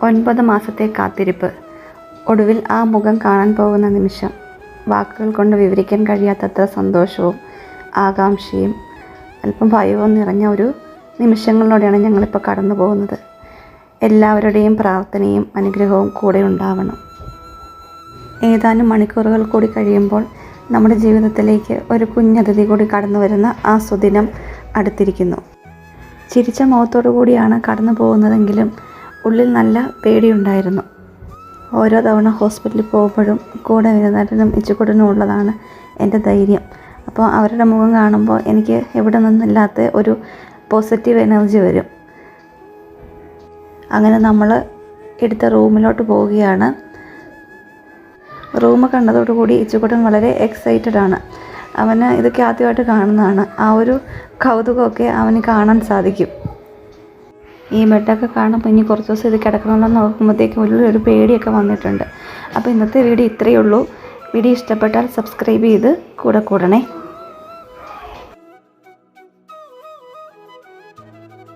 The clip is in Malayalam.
9 മാസത്തെ കാത്തിരിപ്പ്. ഒടുവിൽ ആ മുഖം കാണാൻ പോകുന്ന നിമിഷം. വാക്കുകൾ കൊണ്ട് വിവരിക്കാൻ കഴിയാത്തത്ര സന്തോഷവും ആകാംക്ഷയും അല്പം ഭയവും നിറഞ്ഞ ഒരു നിമിഷങ്ങളിലൂടെയാണ് ഞങ്ങളിപ്പോൾ കടന്നു പോകുന്നത്. എല്ലാവരുടെയും പ്രാർത്ഥനയും അനുഗ്രഹവും കൂടെ ഉണ്ടാവണം. ഏതാനും മണിക്കൂറുകൾ കൂടി കഴിയുമ്പോൾ നമ്മുടെ ജീവിതത്തിലേക്ക് ഒരു കുഞ്ഞതിഥി കൂടി കടന്നു വരുന്ന ആ സുദിനം അടുത്തിരിക്കുന്നു. ചിരിച്ച മുഖത്തോടു കൂടിയാണ് കടന്നു പോകുന്നതെങ്കിലും ഉള്ളിൽ നല്ല പേടിയുണ്ടായിരുന്നു. ഓരോ തവണ ഹോസ്പിറ്റലിൽ പോകുമ്പോഴും കൂടെ വരുന്നതിനും ഇച്ചുകൂടനും ഉള്ളതാണ് എൻ്റെ ധൈര്യം. അപ്പോൾ അവരുടെ മുഖം കാണുമ്പോൾ എനിക്ക് എവിടെ നിന്നില്ലാത്ത ഒരു പോസിറ്റീവ് എനർജി വരും. അങ്ങനെ നമ്മൾ എടുത്ത റൂമിലോട്ട് പോവുകയാണ്. റൂം കണ്ടതോടുകൂടി ഇച്ചുകൂടൻ വളരെ എക്സൈറ്റഡ് ആണ്. അവന് ഇതൊക്കെ ആദ്യമായിട്ട് കാണുന്നതാണ്. ആ ഒരു കൗതുകമൊക്കെ അവന് കാണാൻ സാധിക്കും. ഈ ബെഡൊക്കെ കാണുമ്പോൾ ഇനി കുറച്ച് ദിവസം ഇത് കിടക്കണമെന്ന് നോക്കുമ്പോഴത്തേക്കും ഒരു പേടിയൊക്കെ വന്നിട്ടുണ്ട്. അപ്പോൾ ഇന്നത്തെ വീഡിയോ ഇത്രയേ ഉള്ളൂ. വീഡിയോ ഇഷ്ടപ്പെട്ടാൽ സബ്സ്ക്രൈബ് ചെയ്ത് കൂടെ കൂടണേ.